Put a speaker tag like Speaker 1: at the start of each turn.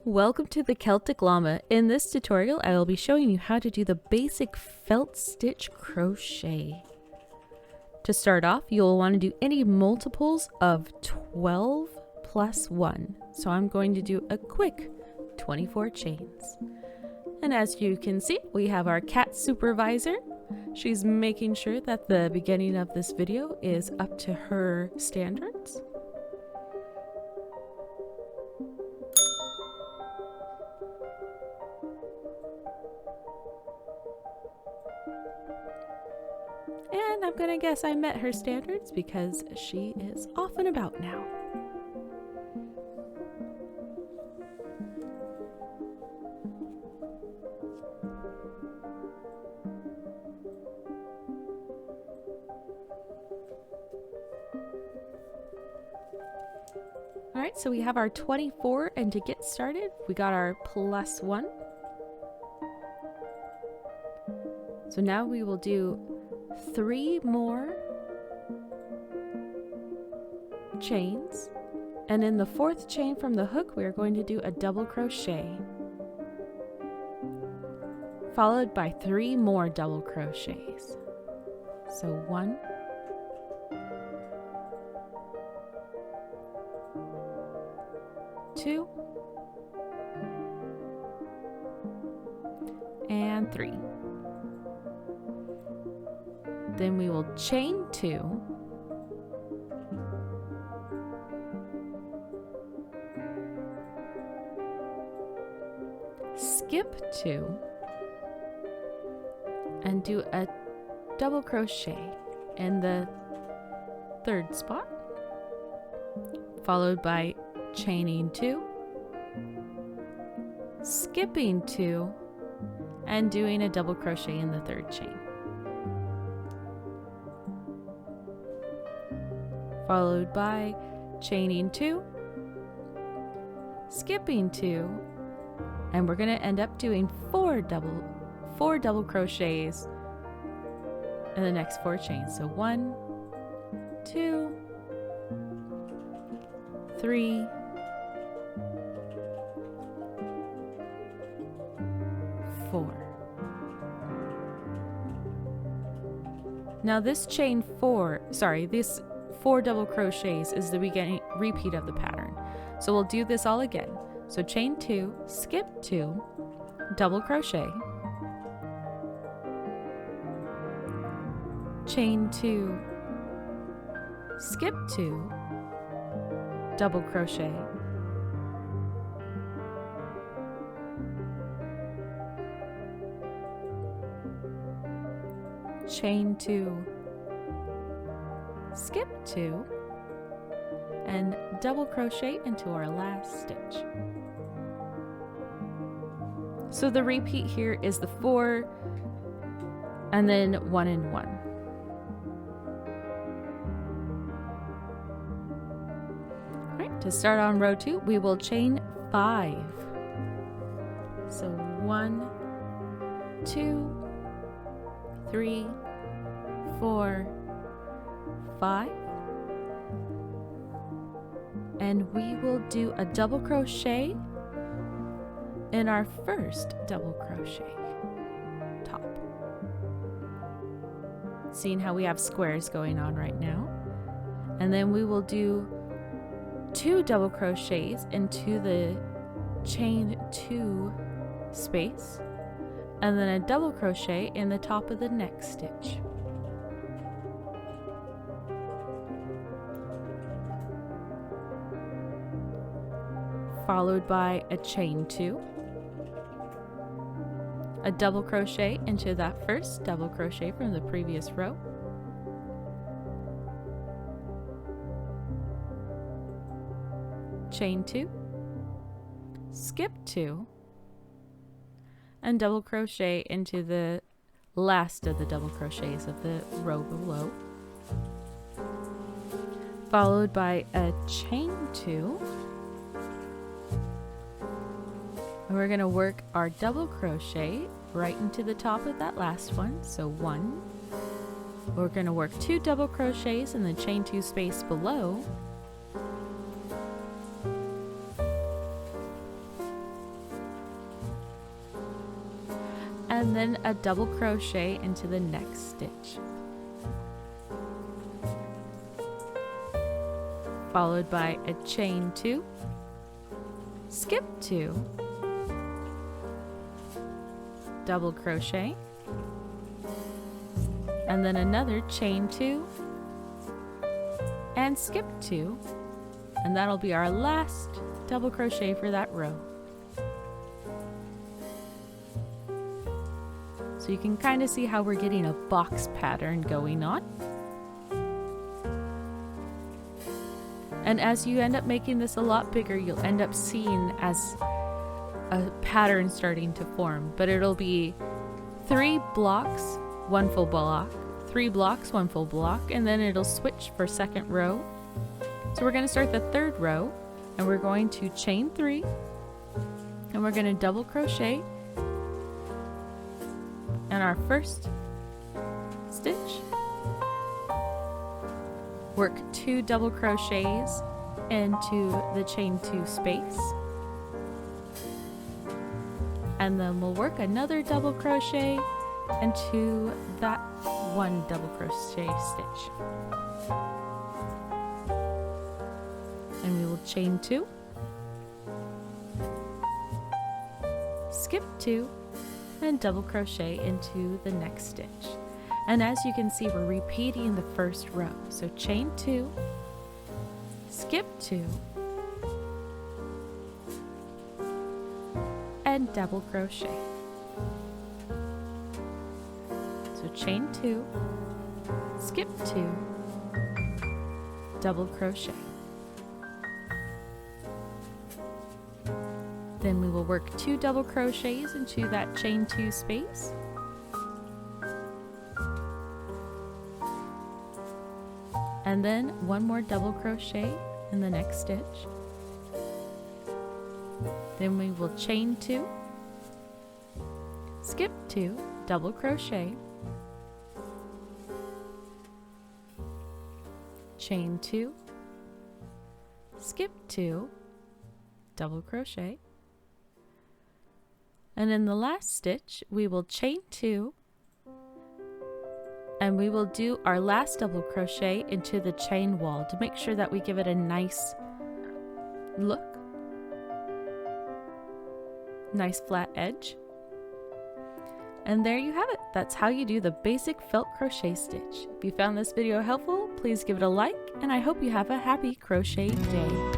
Speaker 1: Welcome to the Celtic Llama. In this tutorial, I will be showing you how to do the basic felt stitch crochet. To start off, you'll want to do any multiples of 12 plus 1. So I'm going to do a quick 24 chains. And as you can see, we have our cat supervisor. She's making sure that the beginning of this video is up to her standards. And I'm gonna guess I met her standards because she is off and about now. Alright, so we have our 24, and to get started, we got our plus 1. So now we will do 3 more chains, and in the 4th chain from the hook we are going to do a double crochet followed by 3 more double crochets. So 1, 2, and 3. Then we will chain 2, skip 2, and do a double crochet in the 3rd spot, followed by chaining 2, skipping 2, and doing a double crochet in the 3rd chain. Followed by chaining 2, skipping 2, and we're going to end up doing 4 double crochets in the next 4 chains. So 1, 2, 3, 4. Now this chain 4, this 4 double crochets is the beginning repeat of the pattern. So we'll do this all again. So chain 2, skip 2, double crochet, chain 2, skip 2, double crochet, chain 2, skip 2, and double crochet into our last stitch. So the repeat here is the 4 and then 1 and 1. Alright, to start on row 2, we will chain 5. So 1, 2, 3, 4, 5, and we will do a double crochet in our first double crochet top. Seeing how we have squares going on right now, and then we will do 2 double crochets into the chain 2 space, and then a double crochet in the top of the next stitch. Followed by a chain 2, a double crochet into that first double crochet from the previous row, chain 2, skip 2, and double crochet into the last of the double crochets of the row below, followed by a chain 2. And we're going to work our double crochet right into the top of that last one. So 1. We're going to work 2 double crochets in the chain 2 space below, then a double crochet into the next stitch, followed by a chain 2, skip 2, double crochet, and then another chain 2 and skip 2, and that'll be our last double crochet for that row. So you can kind of see how we're getting a box pattern going on. And as you end up making this a lot bigger, you'll end up seeing as a pattern starting to form, but it'll be 3 blocks, 1 full block, 3 blocks, 1 full block, and then it'll switch for second row. So we're going to start the third row, and we're going to chain 3, and we're going to double crochet in our first stitch, work 2 double crochets into the chain 2 space, and then we'll work another double crochet into that 1 double crochet stitch, and we will chain 2, skip 2, and double crochet into the next stitch. And as you can see, we're repeating the first row. So chain 2, skip 2, and double crochet. So chain 2, skip 2, double crochet. Then we will work 2 double crochets into that chain 2 space, and then 1 more double crochet in the next stitch. Then we will chain 2, skip 2, double crochet, chain 2, skip 2, double crochet, and in the last stitch we will chain 2, and we will do our last double crochet into the chain wall to make sure that we give it a nice look, nice flat edge. And there you have it. That's how you do the basic felt crochet stitch. If you found this video helpful, please give it a like, and I hope you have a happy crochet day.